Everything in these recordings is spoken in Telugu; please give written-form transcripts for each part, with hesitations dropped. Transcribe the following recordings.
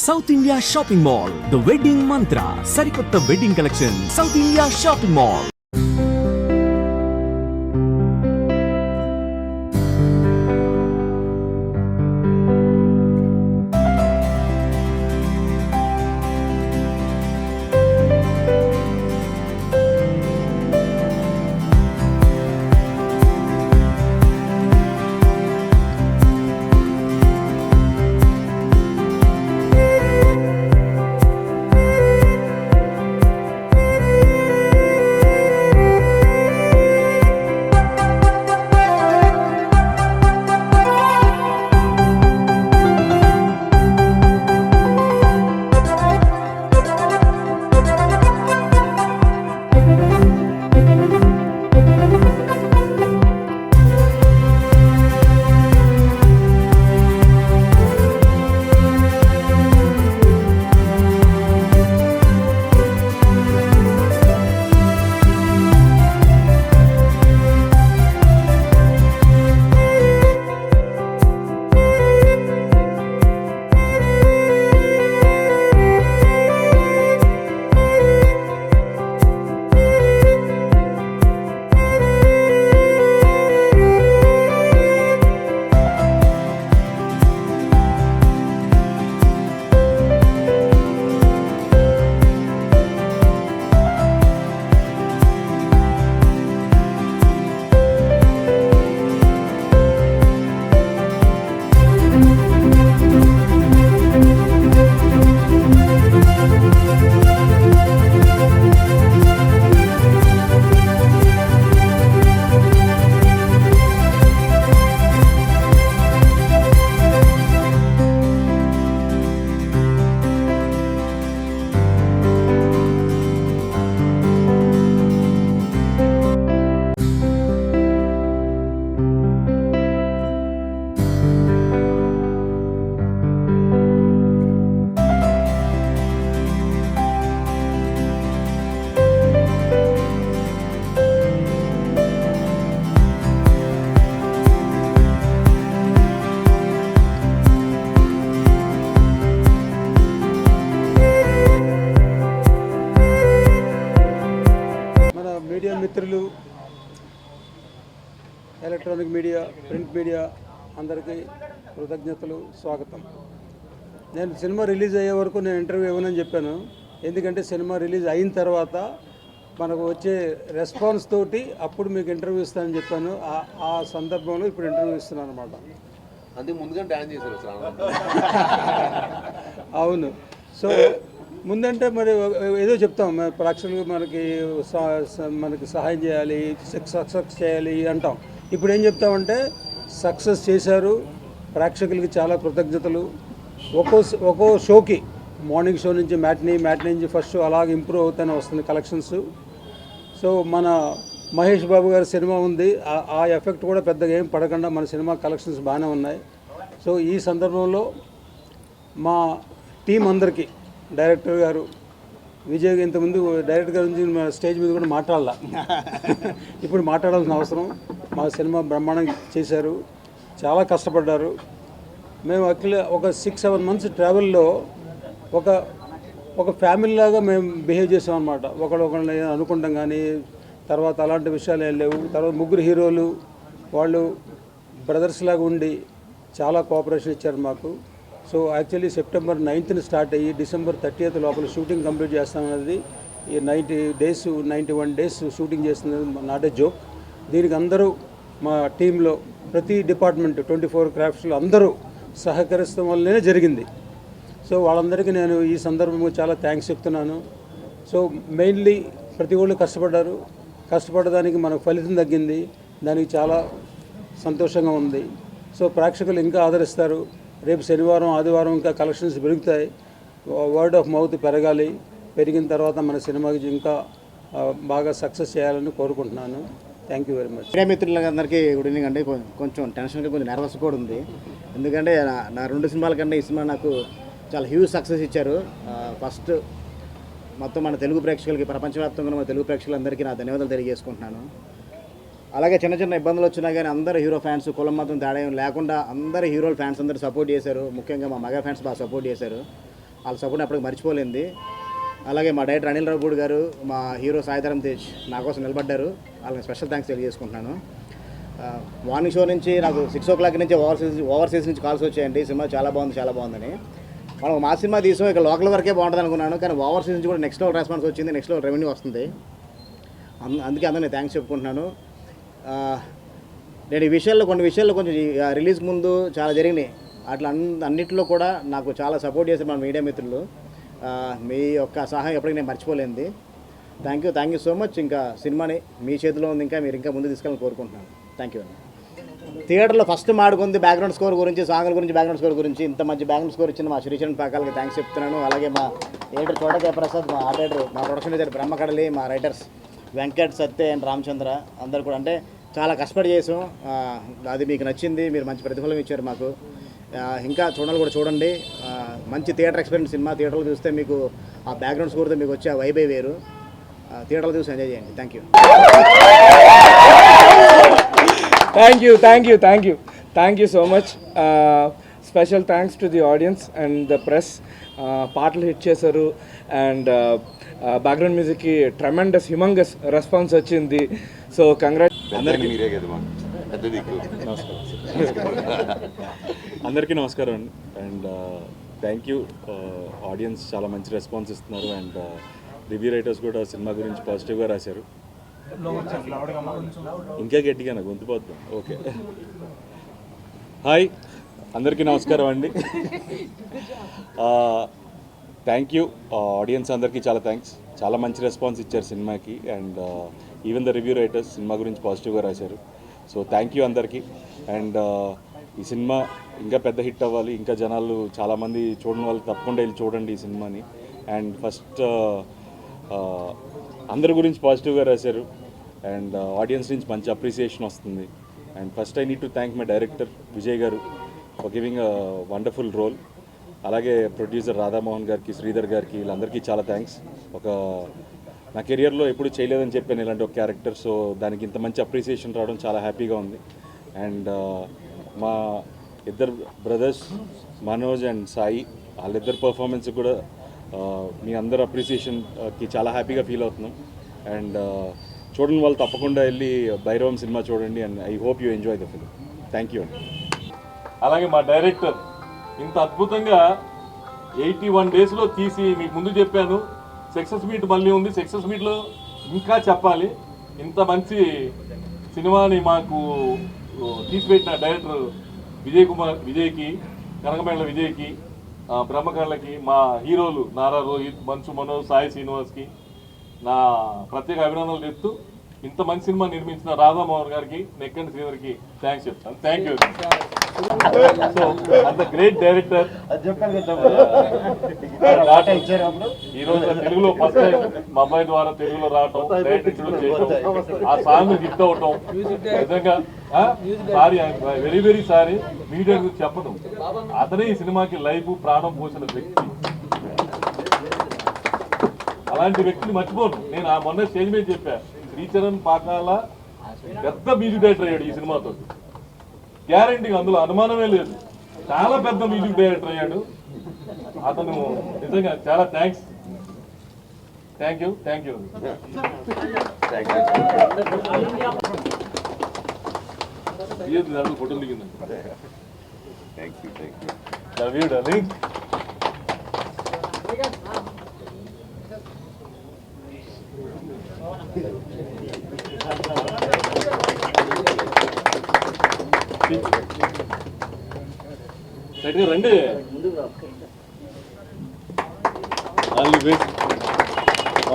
South India shopping mall, the wedding మంత్ర, సరికొత్త wedding collection, south India shopping mall. Media మిత్రులు, ఎలక్ట్రానిక్ మీడియా, ప్రింట్ మీడియా అందరికీ కృతజ్ఞతలు, స్వాగతం. నేను సినిమా రిలీజ్ అయ్యే వరకు నేను ఇంటర్వ్యూ ఇవ్వనని చెప్పాను. ఎందుకంటే సినిమా రిలీజ్ అయిన తర్వాత మనకు వచ్చే రెస్పాన్స్ తోటి అప్పుడు మీకు ఇంటర్వ్యూ ఇస్తానని చెప్పాను. ఆ సందర్భంలో ఇప్పుడు ఇంటర్వ్యూ ఇస్తున్నాను అనమాట. అందుకే ముందుగా డాన్స్ చేశారు. అవును. సో ముందంటే మరి ఏదో చెప్తాం, ప్రేక్షకులు మనకి సహాయం చేయాలి, సక్సెస్ చేయాలి అంటాం. ఇప్పుడు ఏం చెప్తామంటే సక్సెస్ చేశారు, ప్రేక్షకులకి చాలా కృతజ్ఞతలు. ఒక్కో షోకి మార్నింగ్ షో నుంచి మ్యాట్నీ నుంచి ఫస్ట్ షో అలాగే ఇంప్రూవ్ అవుతూనే వస్తుంది కలెక్షన్స్. సో మన మహేష్ బాబు గారి సినిమా ఉంది, ఆ ఎఫెక్ట్ కూడా పెద్దగా ఏం పడకుండా మన సినిమా కలెక్షన్స్ బాగానే ఉన్నాయి. సో ఈ సందర్భంలో మా టీం అందరికీ, డైరెక్టర్ గారు విజయ్ ఇంతకుముందు డైరెక్టర్ గారి నుంచి స్టేజ్ మీద కూడా మాట్లాడాల, ఇప్పుడు మాట్లాడాల్సిన అవసరం. మా సినిమా బ్రహ్మాండంగా చేశారు, చాలా కష్టపడ్డారు. మేము ఒక 6-7 మంత్స్ ట్రావెల్లో ఒక ఫ్యామిలీ లాగా మేము బిహేవ్ చేసాం అనమాట. ఒకళ్ళని అనుకుంటాం కానీ తర్వాత అలాంటి విషయాలు ఏం లేవు. తర్వాత ముగ్గురు హీరోలు వాళ్ళు బ్రదర్స్ లాగా ఉండి చాలా కోఆపరేషన్ ఇచ్చారు మాకు. So actually September 9th start అయ్యి డిసెంబర్ 30th లోపల షూటింగ్ కంప్లీట్ చేస్తామన్నది. ఈ 91 డేస్ షూటింగ్ చేస్తున్నది నాట్ ఏ జోక్. దీనికి అందరూ మా టీంలో ప్రతి డిపార్ట్మెంట్ 24 క్రాఫ్ట్స్లో అందరూ సహకరిస్తాం వల్లనే జరిగింది. సో వాళ్ళందరికీ నేను ఈ సందర్భంగా చాలా థ్యాంక్స్ చెప్తున్నాను. సో మెయిన్లీ ప్రతి ఒళ్ళు కష్టపడడానికి మనకు ఫలితం తగ్గింది, దానికి చాలా సంతోషంగా ఉంది. సో ప్రేక్షకులు ఇంకా ఆదరిస్తారు. రేపు శనివారం ఆదివారం ఇంకా కలెక్షన్స్ పెరుగుతాయి, వర్డ్ ఆఫ్ మౌత్ పెరగాలి. పెరిగిన తర్వాత మన సినిమాకి ఇంకా బాగా సక్సెస్ చేయాలని కోరుకుంటున్నాను. Thank you very much. ప్రేమిత్రులందరికీ గుడ్ ఈవినింగ్ అండి. కొంచెం టెన్షన్గా కొంచెం నర్వస్ కూడా ఉంది, ఎందుకంటే నా 2 సినిమాల కంటే ఈ సినిమా నాకు చాలా హ్యూజ్ సక్సెస్ ఇచ్చారు. ఫస్ట్ మొత్తం మన తెలుగు ప్రేక్షకులకి, ప్రపంచవ్యాప్తంగా మన తెలుగు ప్రేక్షకులందరికీ నా ధన్యవాదాలు తెలియజేసుకుంటున్నాను. అలాగే చిన్న చిన్న ఇబ్బందులు వచ్చినా కానీ అందరు హీరో ఫ్యాన్స్ కులం మతం తేడా లేకుండా అందరు హీరోల ఫ్యాన్స్ అందరూ సపోర్ట్ చేశారు. ముఖ్యంగా మా మగ ఫ్యాన్స్ బాగా సపోర్ట్ చేశారు. వాళ్ళ సపోర్ట్ ఎప్పటికీ మర్చిపోలేంది. అలాగే మా డైరెక్టర్ అనిల్ రావుపూడి గారు, మా హీరో సాయిధరం తేజ్ నా కోసం నిలబడ్డారు. వాళ్ళకి స్పెషల్ థ్యాంక్స్ తెలియజేసుకుంటున్నాను. మార్నింగ్ షో నుంచి నాకు 6 o'clock నుంచి ఓవర్సీస్ నుంచి కాల్స్ వచ్చాయండి, సినిమా చాలా బాగుందని. మనం మా సినిమా తీసాం, ఇక లోకల్ వరకే బాగుంటుంది అనుకున్నాను, కానీ ఓవర్సీస్ నుంచి కూడా నెక్స్ట్ లెవెల్ రెస్పాన్స్ వచ్చింది, నెక్స్ట్ లెవెల్ రెవెన్యూ వస్తుంది. అందుకే అందరూ నేను థ్యాంక్స్ చెప్పుకుంటున్నాను. నేను కొన్ని విషయాల్లో కొంచెం రిలీజ్ ముందు చాలా జరిగినాయి, అట్లా అన్నింటిలో కూడా నాకు చాలా సపోర్ట్ చేశారు మన మీడియా మిత్రులు. మీ యొక్క సహాయం ఎప్పటికీ నేను మర్చిపోలేంది. Thank you so much. ఇంకా సినిమాని మీ చేతిలో ఉంది, ఇంకా మీరు ఇంకా ముందు తీసుకెళ్ళాలని కోరుకుంటున్నాను. థ్యాంక్ యూ అండి. థియేటర్లో ఫస్ట్ మాడుకుంది బ్యాక్గ్రౌండ్ స్కోర్ గురించి, సాంగ్ల గురించి, బ్యాక్గ్రౌండ్ స్కోర్ గురించి. ఇంత మంచి బ్యాక్గ్రౌండ్ స్కోర్ ఇచ్చిన మా శ్రీచరణ్ పాకాలకి థ్యాంక్స్ చెప్తున్నాను. అలాగే మా ఎడిటర్ చోటకే ప్రసాద్, మా ఆర్ట్ ఎడిటర్, మా ప్రొడక్షన్ డిజైనర్ బ్రహ్మకడలి, మా writers Venkat, Satya and Ramachandra అందరు కూడా అంటే చాలా కష్టపడి చేసాం. అది మీకు నచ్చింది, మీరు మంచి ప్రతిఫలం ఇచ్చారు మాకు. ఇంకా చూడండి. మంచి థియేటర్ ఎక్స్పీరియన్స్ సినిమా. థియేటర్లో చూస్తే మీకు ఆ బ్యాక్గ్రౌండ్ స్కోర్తో మీకు వచ్చే వైబే వేరు. థియేటర్లో చూసి ఎంజాయ్ చేయండి. Thank you so much. Special thanks to the audience and the press. పాటలు హిట్ చేశారు అండ్ బ్యాక్గ్రౌండ్ మ్యూజిక్కి ట్రెమెండస్ హ్యూమంగస్ రెస్పాన్స్ వచ్చింది. సో కంగ్రాట్ అందరికీ నమస్కారం అండి. And thank you. ఆడియన్స్ చాలా మంచి రెస్పాన్స్ ఇస్తున్నారు అండ్ రివ్యూ రైటర్స్ కూడా సినిమా గురించి పాజిటివ్గా రాశారు. ఇంకా గట్టిగా నాకు గొంతుపోద్దాం. ఓకే, హాయ్ అందరికీ నమస్కారం అండి. థ్యాంక్ యూ ఆడియన్స్ అందరికీ చాలా థ్యాంక్స్. చాలా మంచి రెస్పాన్స్ ఇచ్చారు సినిమాకి and even the review writers cinema గురించి పాజిటివ్గా రాశారు. సో థ్యాంక్ యూ అందరికీ. అండ్ ఈ సినిమా ఇంకా పెద్ద హిట్ అవ్వాలి, ఇంకా జనాలు చాలామంది చూడని వాళ్ళు తప్పకుండా వెళ్ళి చూడండి ఈ సినిమాని. అండ్ ఫస్ట్ అందరి గురించి పాజిటివ్గా రాశారు అండ్ ఆడియన్స్ నుంచి మంచి అప్రిసియేషన్ వస్తుంది. And first I need to thank my director Vijay garu for giving a wonderful role. అలాగే ప్రొడ్యూసర్ రాధామోహన్ గారికి, శ్రీధర్ గారికి, వీళ్ళందరికీ చాలా థ్యాంక్స్. నా కెరియర్లో ఎప్పుడు చేయలేదని చెప్పాను ఇలాంటి ఒక క్యారెక్టర్. సో దానికి ఇంత మంచి అప్రిసియేషన్ రావడం చాలా హ్యాపీగా ఉంది. అండ్ మా ఇద్దరు బ్రదర్స్ మనోజ్ అండ్ సాయి, వాళ్ళిద్దరు పర్ఫార్మెన్స్ కూడా మీ అందరు అప్రిసియేషన్కి చాలా హ్యాపీగా ఫీల్ అవుతున్నాం. అండ్ చూడండి వాళ్ళు తప్పకుండా వెళ్ళి భైరవం సినిమా చూడండి. And I hope you enjoy the film. Thank you అండి. అలాగే మా డైరెక్టర్ ఇంత అద్భుతంగా 81 daysలో తీసి మీకు ముందు చెప్పాను. సక్సెస్ మీట్ మళ్ళీ ఉంది, సక్సెస్ మీట్లో ఇంకా చెప్పాలి. ఇంత మంచి సినిమాని మాకు తీసిపెట్టిన డైరెక్టర్ విజయ్కి, కనకమేళ విజయ్కి, బ్రహ్మకళ్ళకి, మా హీరోలు నారా రోహిత్, మంచు మనోజ్, సాయి శ్రీనివాస్కి నా ప్రత్యేక అభినందనలు చెప్తూ ఇంత మంచి సినిమా నిర్మించిన రాధామోహన్ గారికి, నెక్కండి శ్రీధర్కి థ్యాంక్స్ చెప్తాను. Thank you. సో అంత గ్రేట్ డైరెక్టర్ ఈ రోజు తెలుగులో ఫస్ట్ టైం మా అబ్బాయి ద్వారా తెలుగులో రావటం, డైరెక్టర్ చేయటం, ఆ సాంగ్ హిట్ అవటం నిజంగా sorry, very very sorry. Media గురించి చెప్పడం, అతనే ఈ సినిమాకి లైఫ్ ప్రాణం పోసిన వ్యక్తి. అలాంటి వ్యక్తిని మర్చిపోను నేను. ఆ మొన్న స్టేజ్ మీద చెప్పా, శ్రీచరణ్ పాకాల పెద్ద మ్యూజిక్ డైరెక్టర్ అయ్యాడు ఈ సినిమాతో, గ్యారంటీగా, అందులో అనుమానమే లేదు. చాలా పెద్ద మ్యూజిక్ డైరెక్టర్ అయ్యాడు అతను. నిజంగా చాలా థ్యాంక్స్. Thank you. ఫోటో దిగింది. Love you darling. రండి.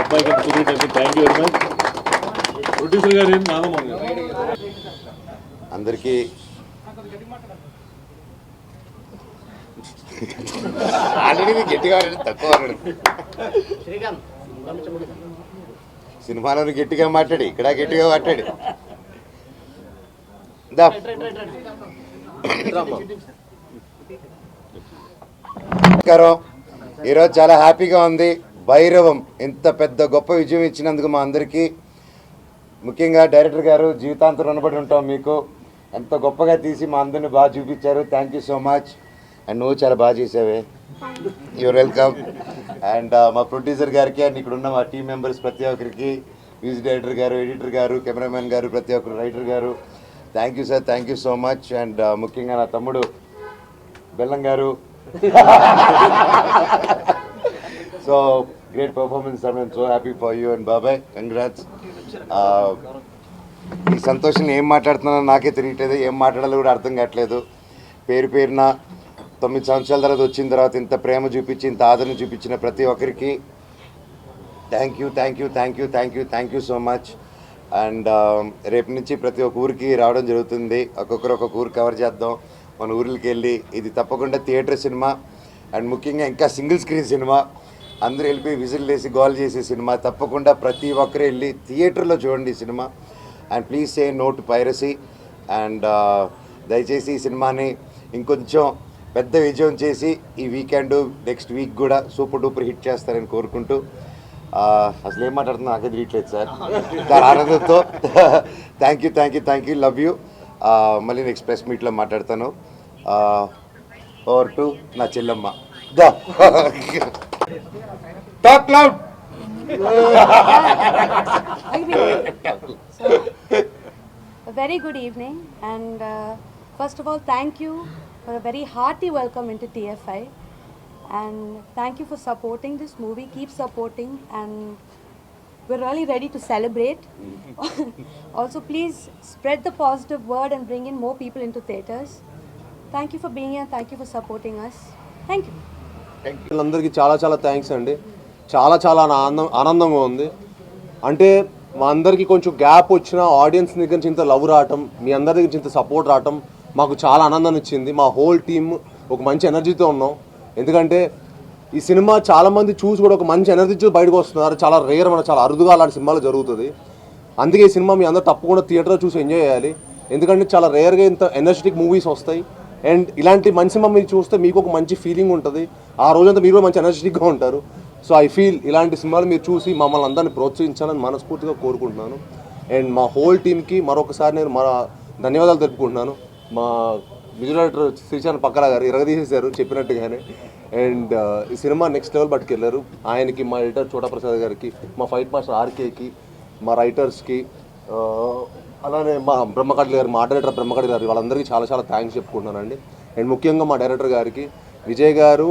అబ్బాయికి కుదిరేటట్టు thank you very much. Producer గారు ఏం నాదమ్మా గారు అందరికీ ఆల్రెడీ గట్టిగా తక్కువ సినిమాలో గట్టిగా మాట్లాడి, ఇక్కడ గట్టిగా మాట్లాడి. నమస్కారం. ఈరోజు చాలా హ్యాపీగా ఉంది. భైరవం ఇంత పెద్ద గొప్ప విజయం ఇచ్చినందుకు మా అందరికీ, ముఖ్యంగా డైరెక్టర్ గారు జీవితాంతం రుణపడి ఉంటాం మీకు. ఎంత గొప్పగా తీసి మా అందరిని బాగా చూపించారు. Thank you so much. And నువ్వు చాలా బాగా చేసావే. Your welcome. అండ్ మా ప్రొడ్యూసర్ గారికి అండ్ ఇక్కడ ఉన్న మా టీం మెంబర్స్ ప్రతి ఒక్కరికి, మ్యూజిక్ డైరెక్టర్ గారు, ఎడిటర్ గారు, కెమెరామెన్ గారు, ప్రతి ఒక్కరు, రైటర్ గారు, thank you sir, thank you so much. And ముఖ్యంగా నా తమ్ముడు Bellam garu, so great performance sir, I'm so happy for you and బాబాయ్, కంగ్రాట్స్. ఈ సంతోషం ఏం మాట్లాడుతున్నానో నాకే తెలియట్లేదు, ఏం మాట్లాడాలో కూడా అర్థం కావట్లేదు. పేరున 9 సంవత్సరాల తర్వాత వచ్చిన తర్వాత ఇంత ప్రేమ చూపించి, ఇంత ఆదరణ చూపించిన ప్రతి ఒక్కరికి thank you so much. And రేపు నుంచి ప్రతి ఒక్క ఊరికి రావడం జరుగుతుంది, ఒక్కొక్కరు ఒక్కొక్క ఊరు కవర్ చేద్దాం. మన ఊర్లకి వెళ్ళి ఇది తప్పకుండా థియేటర్ సినిమా, అండ్ ముఖ్యంగా ఇంకా సింగిల్ స్క్రీన్ సినిమా, అందరూ వెళ్ళిపోయి విజిల్ వేసి గోల్ చేసే సినిమా. తప్పకుండా ప్రతి ఒక్కరు వెళ్ళి థియేటర్లో చూడండి ఈ సినిమా. And please say no to piracy. And దయచేసి ఈ సినిమాని ఇంకొంచెం పెద్ద విజయం చేసి ఈ వీకెండ్ నెక్స్ట్ వీక్ కూడా సూపర్ డూపర్ హిట్ చేస్తారని కోరుకుంటూ, అసలు ఏం మాట్లాడుతున్నా నాకే తెలియట్లేదు సార్, దాని ఆనందంతో థ్యాంక్ యూ, లవ్ యూ. మళ్ళీ నెక్స్ట్ ప్రెస్ మీట్లో మాట్లాడతాను. ఓవర్ టు నా చెల్లమ్మ. Talk loud. A very good evening, and first of all, thank you for a very hearty welcome into TFI, and thank you for supporting this movie. Keep supporting, and we're really ready to celebrate. Also, please spread the positive word and bring in more people into theatres. Thank you for being here. Thank you for supporting us. Thank you. వీళ్ళందరికీ చాలా థ్యాంక్స్ అండి. చాలా ఆనందంగా ఉంది. అంటే మా అందరికీ కొంచెం గ్యాప్ వచ్చిన ఆడియన్స్ దగ్గర నుంచి ఇంత లవ్ రావటం, మీ అందరి దగ్గర నుంచి ఇంత సపోర్ట్ రావటం మాకు చాలా ఆనందాన్ని ఇచ్చింది. మా హోల్ టీమ్ ఒక మంచి ఎనర్జీతో ఉన్నాం. ఎందుకంటే ఈ సినిమా చాలామంది చూసి కూడా ఒక మంచి ఎనర్జీతో బయటకు వస్తున్నారు. చాలా రేర్, మన చాలా అరుదుగా అలాంటి సినిమాలు జరుగుతుంది. అందుకే ఈ సినిమా మీ అందరూ తప్పకుండా థియేటర్లో చూసి ఎంజాయ్ చేయాలి. ఎందుకంటే చాలా రేర్గా ఇంత ఎనర్జెటిక్ మూవీస్ వస్తాయి. అండ్ ఇలాంటి మంచి సినిమా మీరు చూస్తే మీకు ఒక మంచి ఫీలింగ్ ఉంటుంది. ఆ రోజంతా మీరు కూడా మంచి ఎనర్జెటిక్గా ఉంటారు. సో ఐ ఫీల్ ఇలాంటి సినిమాలు మీరు చూసి మమ్మల్ని అందరినీ ప్రోత్సహించాలని మనస్ఫూర్తిగా కోరుకుంటున్నాను. అండ్ మా హోల్ టీమ్కి మరొకసారి నేను ధన్యవాదాలు తెలుపుకుంటున్నాను. మా విజువల్ డైరెక్టర్ శ్రీశాంత్ పక్కల గారు ఇరగదీసేశారు చెప్పినట్టుగానే. అండ్ ఈ సినిమా నెక్స్ట్ లెవెల్ పట్టుకెళ్ళారు. ఆయనకి, మా ఎడిటర్ చోటా ప్రసాద్ గారికి, మా ఫైట్ మాస్టర్ ఆర్కేకి, మా రైటర్స్కి, అలానే మా బ్రహ్మకట్ల గారు, మా డైరెక్టర్ బ్రహ్మకట్ల గారు, వాళ్ళందరికీ చాలా థ్యాంక్స్ చెప్పుకుంటున్నానండి. అండ్ ముఖ్యంగా మా డైరెక్టర్ గారికి, విజయ్ గారు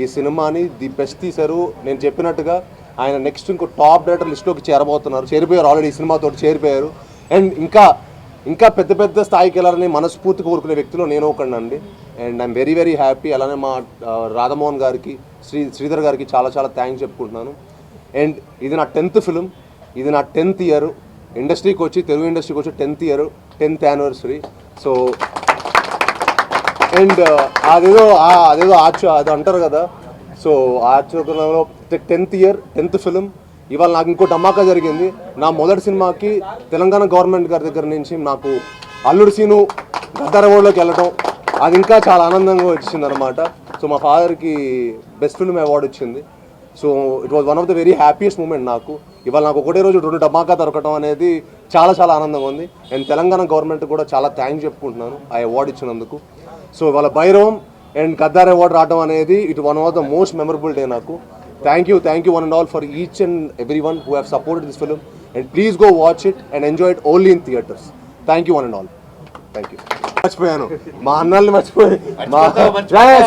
ఈ సినిమాని ది బెస్ట్ తీశారు. నేను చెప్పినట్టుగా ఆయన నెక్స్ట్ ఇంకో టాప్ డైరెక్టర్ లిస్ట్లోకి చేరిపోయారు. ఆల్రెడీ ఈ సినిమాతో చేరిపోయారు. అండ్ ఇంకా పెద్ద స్థాయికి వెళ్ళాలని మనస్ఫూర్తి కోరుకునే వ్యక్తిలో నేను ఒకడినండి. And I'm very happy. అలానే మా రాధామోహన్ గారికి, శ్రీధర్ గారికి చాలా థ్యాంక్స్ చెప్పుకుంటున్నాను. అండ్ ఇది నా 10th ఫిలిం, ఇది నా 10th ఇయర్ ఇండస్ట్రీకి వచ్చి, తెలుగు ఇండస్ట్రీకి వచ్చి 10th year, 10th anniversary. So and అదేదో అది అంటారు కదా, సో ఆచరణలో 10th ఇయర్ 10th ఫిలిం. ఇవాళ నాకు ఇంకో ధమాకా జరిగింది. నా మొదటి సినిమాకి తెలంగాణ గవర్నమెంట్ గారి దగ్గర నుంచి నాకు అల్లుడు సీను గద్దర్ అవార్డులోకి వెళ్ళడం, అది ఇంకా చాలా ఆనందంగా వచ్చింది అనమాట. సో మా ఫాదర్కి బెస్ట్ ఫిల్మ్ అవార్డు వచ్చింది. So it was one of the very happiest moment నాకు. ఇవాళ నాకు ఒకటే రోజు 2 ధమాకా దొరకడం అనేది చాలా ఆనందంగా ఉంది. అండ్ తెలంగాణ గవర్నమెంట్ కూడా చాలా థ్యాంక్స్ చెప్పుకుంటున్నాను ఆ అవార్డు ఇచ్చినందుకు. సో ఇవాళ భైరవం అండ్ గద్దార్ అవార్డు రావడం అనేది it one of the most memorable day నాకు. Thank you one and all for each and every one who have supported this film. And please go watch it and enjoy it only in theatres. Thank you one and all. Thank you. మర్చిపోయాను, మా అన్నల్ని మర్చిపోయి,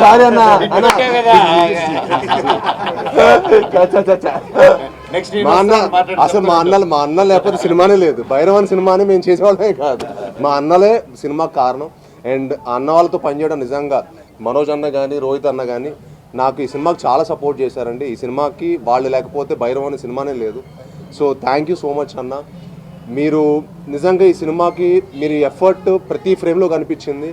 సారీ అన్న. అసలు మా అన్న లేకపోతే సినిమానే లేదు. భైరవన్ సినిమాని మేము చేసేవాళ్ళమే కాదు, మా అన్నలే సినిమాకి కారణం. అండ్ అన్న వాళ్ళతో పనిచేయడం నిజంగా మనోజ్ అన్న కానీ, రోహిత్ అన్న కానీ నాకు ఈ సినిమాకి చాలా సపోర్ట్ చేశారండి. ఈ సినిమాకి వాళ్ళు లేకపోతే భైరవన్ సినిమానే లేదు. So thank you so much అన్న. మీరు నిజంగా ఈ సినిమాకి మీరు ఎఫర్ట్ ప్రతి ఫ్రేమ్లో కనిపించింది.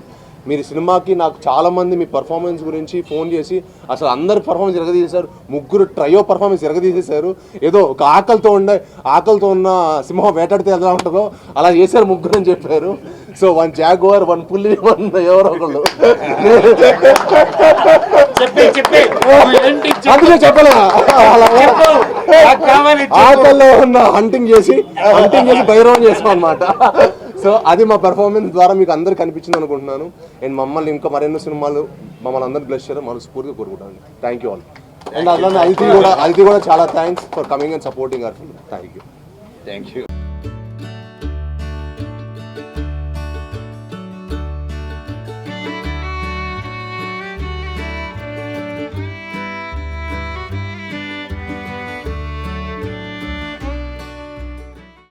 మీరు సినిమాకి నాకు చాలామంది మీ పర్ఫార్మెన్స్ గురించి ఫోన్ చేసి అసలు అందరి పర్ఫార్మెన్స్ ఎరగదీసేశారు. 3 ట్రయో పర్ఫార్మెన్స్ ఎరగదీసేశారు. ఏదో ఒక ఆకలితో ఉన్న సింహం వేటాడితే ఎలా ఉంటుందో అలా చేశారు 3 అని చెప్పారు. సో 1 జాగ్వార్, 1 పులి, 1 ఎవరో ఒకళ్ళు. అందుకే చెప్పలే, ఆకల్లో ఉన్న హంటింగ్ చేసి భైరవం చేసాం అనమాట. సో అది మా పెర్ఫార్మెన్స్ ద్వారా మీకు అందరికి కనిపించింది అనుకుంటున్నాను. అండ్ మమ్మల్ని ఇంకా మరెన్నో సినిమాలు మమ్మల్ని అందరిని బ్లెస్ చేయడం మనస్ఫూర్తిగా కోరుకుంటాను. Thank you all. అండ్ అలానే అదితి కూడా చాలా thanks for coming and supporting hour film. Thank you.